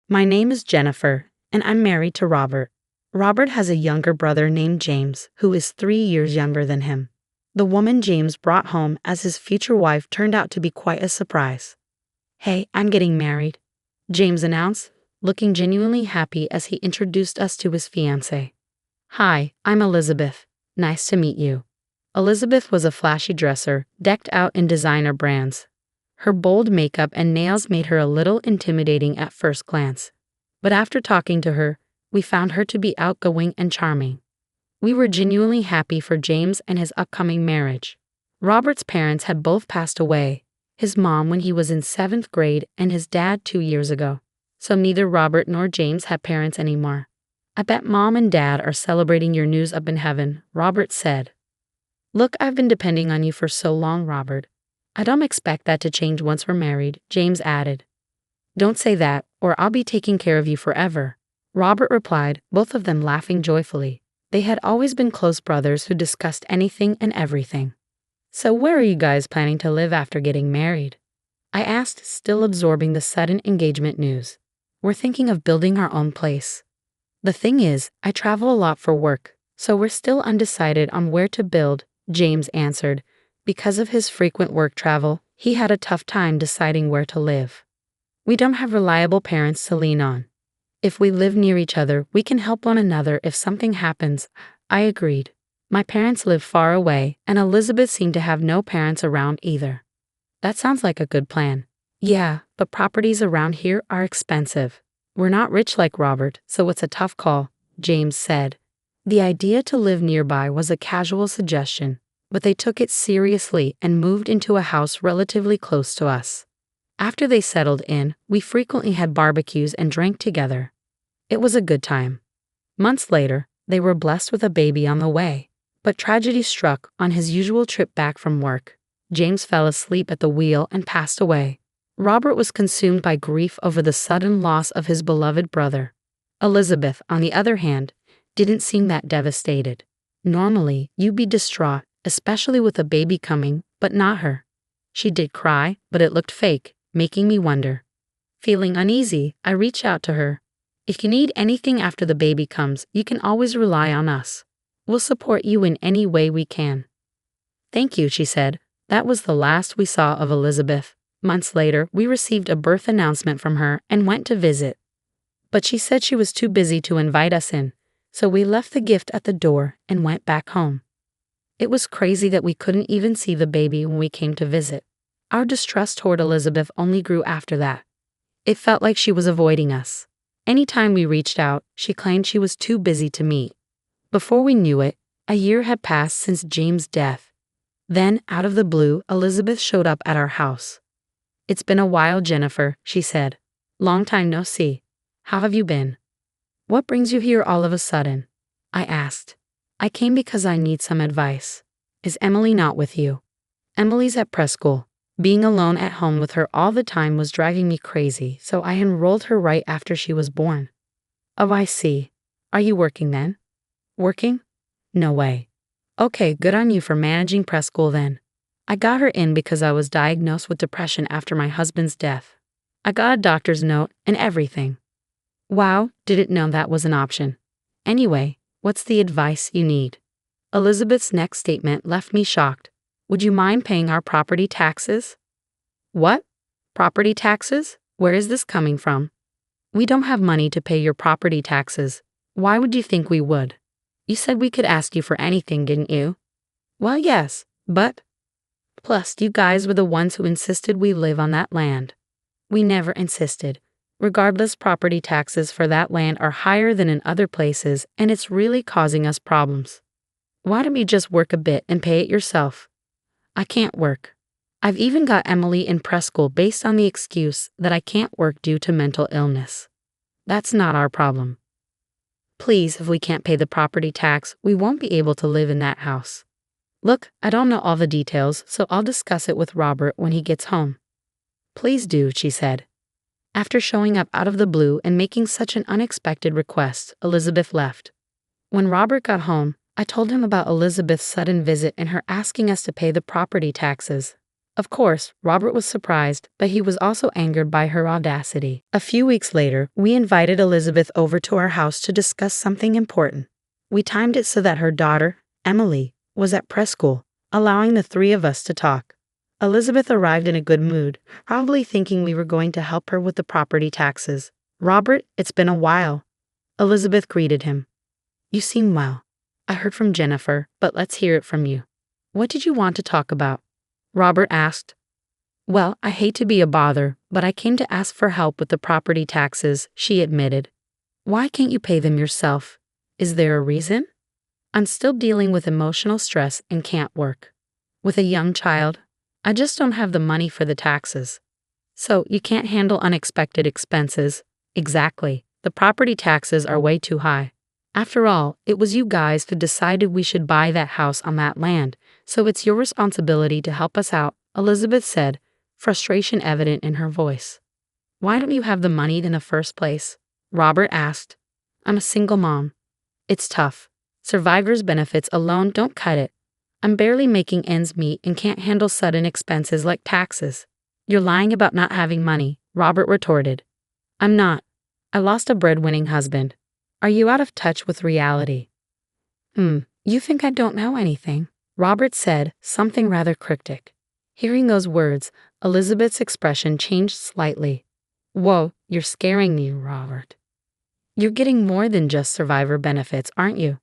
My name is Jennifer, and I'm married to Robert. Robert has a younger brother named James, who is 3 years younger than him. The woman James brought home as his future wife turned out to be quite a surprise. "Hey, I'm getting married," James announced, looking genuinely happy as he introduced us to his fiancée. "Hi, I'm Elizabeth. Nice to meet you." Elizabeth was a flashy dresser, decked out in designer brands. Her bold makeup and nails made her a little intimidating at first glance. But after talking to her, we found her to be outgoing and charming. We were genuinely happy for James and his upcoming marriage. Robert's parents had both passed away, his mom when he was in 7th grade and his dad 2 years ago. So neither Robert nor James had parents anymore. "I bet Mom and Dad are celebrating your news up in heaven," Robert said. "Look, I've been depending on you for so long, Robert. I don't expect that to change once we're married," James added. "Don't say that, or I'll be taking care of you forever," Robert replied, both of them laughing joyfully. They had always been close brothers who discussed anything and everything. "So where are you guys planning to live after getting married?" I asked, still absorbing the sudden engagement news. "We're thinking of building our own place. The thing is, I travel a lot for work, so we're still undecided on where to build," James answered. Because of his frequent work travel, he had a tough time deciding where to live. "We don't have reliable parents to lean on. If we live near each other, we can help one another if something happens," I agreed. My parents live far away, and Elizabeth seemed to have no parents around either. "That sounds like a good plan." "Yeah, but properties around here are expensive. We're not rich like Robert, so it's a tough call," James said. The idea to live nearby was a casual suggestion, but they took it seriously and moved into a house relatively close to us. After they settled in, we frequently had barbecues and drank together. It was a good time. Months later, they were blessed with a baby on the way, but tragedy struck on his usual trip back from work. James fell asleep at the wheel and passed away. Robert was consumed by grief over the sudden loss of his beloved brother. Elizabeth, on the other hand, didn't seem that devastated. Normally, you'd be distraught, especially with a baby coming, but not her. She did cry, but it looked fake, making me wonder. Feeling uneasy, I reached out to her. "If you need anything after the baby comes, you can always rely on us. We'll support you in any way we can." "Thank you," she said. That was the last we saw of Elizabeth. Months later, we received a birth announcement from her and went to visit. But she said she was too busy to invite us in, so we left the gift at the door and went back home. It was crazy that we couldn't even see the baby when we came to visit. Our distrust toward Elizabeth only grew after that. It felt like she was avoiding us. Anytime we reached out, she claimed she was too busy to meet. Before we knew it, a year had passed since James' death. Then, out of the blue, Elizabeth showed up at our house. "It's been a while, Jennifer," she said. "Long time no see. How have you been?" "What brings you here all of a sudden?" I asked. "I came because I need some advice. Is Emily not with you?" "Emily's at press school. Being alone at home with her all the time was driving me crazy, so I enrolled her right after she was born." "Oh, I see. Are you working then?" "Working? No way." "Okay, good on you for managing press school then." "I got her in because I was diagnosed with depression after my husband's death. I got a doctor's note and everything." "Wow, didn't know that was an option. Anyway, what's the advice you need?" Elizabeth's next statement left me shocked. "Would you mind paying our property taxes?" "What? Property taxes? Where is this coming from?" "We don't have money to pay your property taxes. Why would you think we would? You said we could ask you for anything, didn't you?" "Well, yes, but plus, you guys were the ones who insisted we live on that land." "We never insisted. Regardless, property taxes for that land are higher than in other places, and it's really causing us problems. Why don't you just work a bit and pay it yourself?" "I can't work. I've even got Emily in press school based on the excuse that I can't work due to mental illness. That's not our problem. Please, if we can't pay the property tax, we won't be able to live in that house." "Look, I don't know all the details, so I'll discuss it with Robert when he gets home." "Please do," she said. After showing up out of the blue and making such an unexpected request, Elizabeth left. When Robert got home, I told him about Elizabeth's sudden visit and her asking us to pay the property taxes. Of course, Robert was surprised, but he was also angered by her audacity. A few weeks later, we invited Elizabeth over to our house to discuss something important. We timed it so that her daughter, Emily, was at press school, allowing the three of us to talk. Elizabeth arrived in a good mood, probably thinking we were going to help her with the property taxes. "Robert, it's been a while," Elizabeth greeted him. "You seem well. I heard from Jennifer, but let's hear it from you. What did you want to talk about?" Robert asked. "Well, I hate to be a bother, but I came to ask for help with the property taxes," she admitted. "Why can't you pay them yourself? Is there a reason?" "I'm still dealing with emotional stress and can't work. With a young child, I just don't have the money for the taxes." "So you can't handle unexpected expenses?" "Exactly. The property taxes are way too high. After all, it was you guys who decided we should buy that house on that land, so it's your responsibility to help us out," Elizabeth said, frustration evident in her voice. "Why don't you have the money in the first place?" Robert asked. "I'm a single mom. It's tough. Survivor's benefits alone don't cut it. I'm barely making ends meet and can't handle sudden expenses like taxes." "You're lying about not having money," Robert retorted. "I'm not. I lost a breadwinning husband. Are you out of touch with reality?" You think I don't know anything?" Robert said, something rather cryptic. Hearing those words, Elizabeth's expression changed slightly. "Whoa, you're scaring me, Robert. You're getting more than just survivor benefits, aren't you?"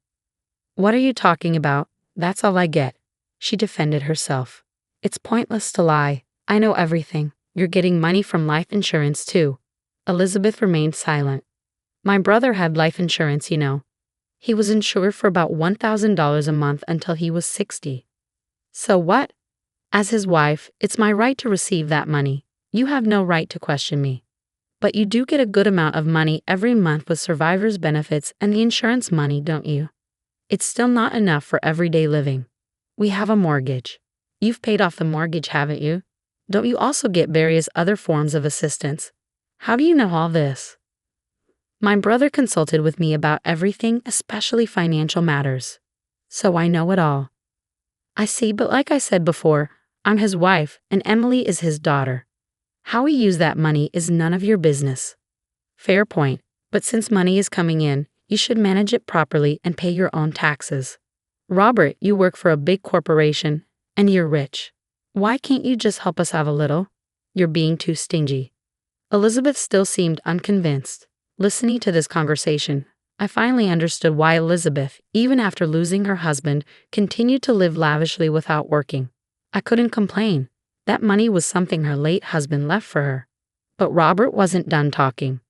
"What are you talking about? That's all I get," she defended herself. "It's pointless to lie. I know everything. You're getting money from life insurance, too." Elizabeth remained silent. "My brother had life insurance, you know. He was insured for about $1,000 a month until he was 60. So what? As his wife, it's my right to receive that money. You have no right to question me. But you do get a good amount of money every month with survivor's benefits and the insurance money, don't you? It's still not enough for everyday living. We have a mortgage. You've paid off the mortgage, haven't you? Don't you also get various other forms of assistance? How do you know all this?" "My brother consulted with me about everything, especially financial matters. So I know it all." "I see, but like I said before, I'm his wife and Emily is his daughter. How we use that money is none of your business." "Fair point, but since money is coming in, you should manage it properly and pay your own taxes. Robert, you work for a big corporation, and you're rich. Why can't you just help us have a little? You're being too stingy." Elizabeth still seemed unconvinced. Listening to this conversation, I finally understood why Elizabeth, even after losing her husband, continued to live lavishly without working. I couldn't complain. That money was something her late husband left for her. But Robert wasn't done talking.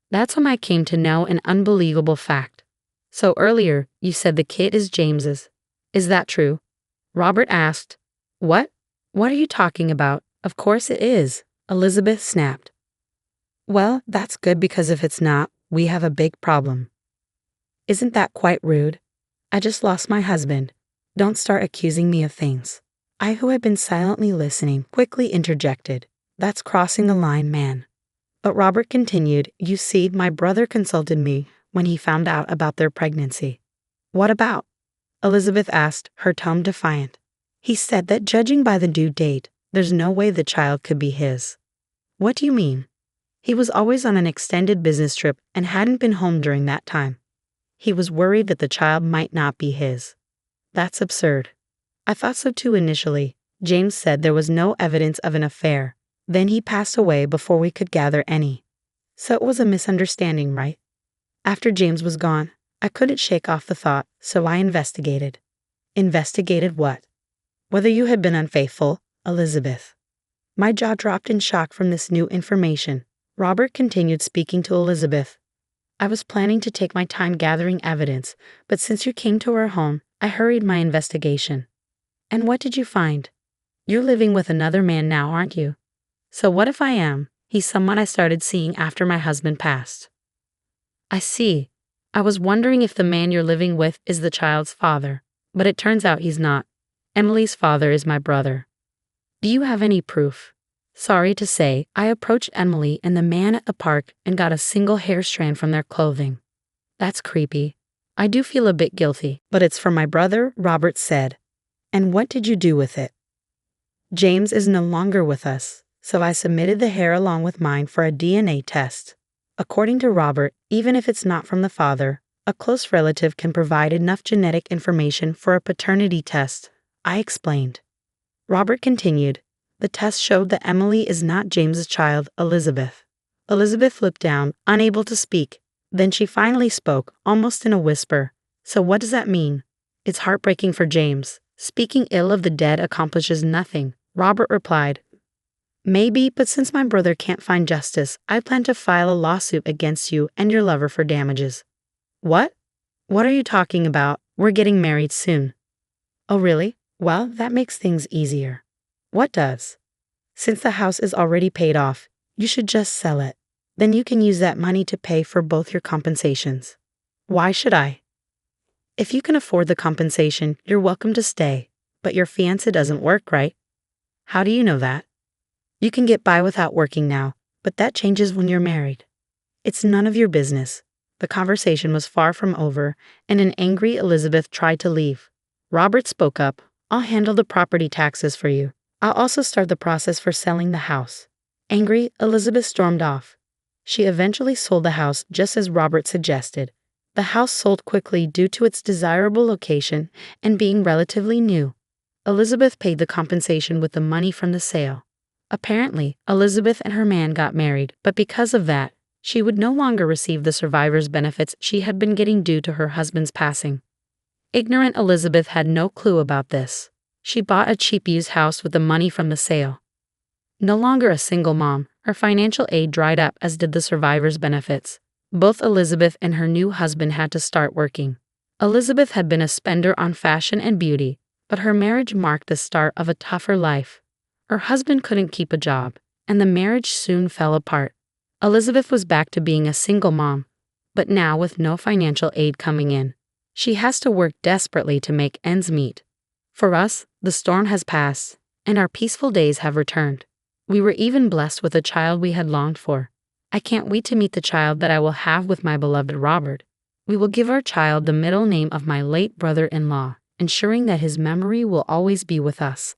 That's when I came to know an unbelievable fact. "So earlier, you said the kid is James's. Is that true?" Robert asked. "What? What are you talking about? Of course it is," Elizabeth snapped. "Well, that's good because if it's not, we have a big problem." "Isn't that quite rude? I just lost my husband. Don't start accusing me of things." I, who had been silently listening, quickly interjected. "That's crossing the line, man." But Robert continued, "You see, my brother consulted me when he found out about their pregnancy." "What about?" Elizabeth asked, her tone defiant. "He said that judging by the due date, there's no way the child could be his." "What do you mean?" "He was always on an extended business trip and hadn't been home during that time. He was worried that the child might not be his." "That's absurd." "I thought so too initially. James said there was no evidence of an affair. Then he passed away before we could gather any. So it was a misunderstanding, right? After James was gone, I couldn't shake off the thought, so I investigated." "Investigated what?" "Whether you had been unfaithful, Elizabeth." My jaw dropped in shock from this new information. Robert continued speaking to Elizabeth. "I was planning to take my time gathering evidence, but since you came to our home, I hurried my investigation." "And what did you find?" "You're living with another man now, aren't you?" "So what if I am? He's someone I started seeing after my husband passed." "I see. I was wondering if the man you're living with is the child's father, but it turns out he's not. Emily's father is my brother." "Do you have any proof?" "Sorry to say, I approached Emily and the man at the park and got a single hair strand from their clothing." "That's creepy. I do feel a bit guilty, but it's for my brother," Robert said. "And what did you do with it?" James is no longer with us, so I submitted the hair along with mine for a DNA test. According to Robert, even if it's not from the father, a close relative can provide enough genetic information for a paternity test, I explained. Robert continued, the test showed that Emily is not James's child, Elizabeth. Elizabeth looked down, unable to speak. Then she finally spoke, almost in a whisper. So what does that mean? It's heartbreaking for James. Speaking ill of the dead accomplishes nothing, Robert replied. Maybe, but since my brother can't find justice, I plan to file a lawsuit against you and your lover for damages. What? What are you talking about? We're getting married soon. Oh, really? Well, that makes things easier. What does? Since the house is already paid off, you should just sell it. Then you can use that money to pay for both your compensations. Why should I? If you can afford the compensation, you're welcome to stay, but your fiancé doesn't work, right? How do you know that? You can get by without working now, but that changes when you're married. It's none of your business. The conversation was far from over, and an angry Elizabeth tried to leave. Robert spoke up. I'll handle the property taxes for you. I'll also start the process for selling the house. Angry, Elizabeth stormed off. She eventually sold the house just as Robert suggested. The house sold quickly due to its desirable location and being relatively new. Elizabeth paid the compensation with the money from the sale. Apparently, Elizabeth and her man got married, but because of that, she would no longer receive the survivor's benefits she had been getting due to her husband's passing. Ignorant Elizabeth had no clue about this. She bought a cheap used house with the money from the sale. No longer a single mom, her financial aid dried up as did the survivor's benefits. Both Elizabeth and her new husband had to start working. Elizabeth had been a spender on fashion and beauty, but her marriage marked the start of a tougher life. Her husband couldn't keep a job, and the marriage soon fell apart. Elizabeth was back to being a single mom, but now with no financial aid coming in. She has to work desperately to make ends meet. For us, the storm has passed, and our peaceful days have returned. We were even blessed with a child we had longed for. I can't wait to meet the child that I will have with my beloved Robert. We will give our child the middle name of my late brother-in-law, ensuring that his memory will always be with us.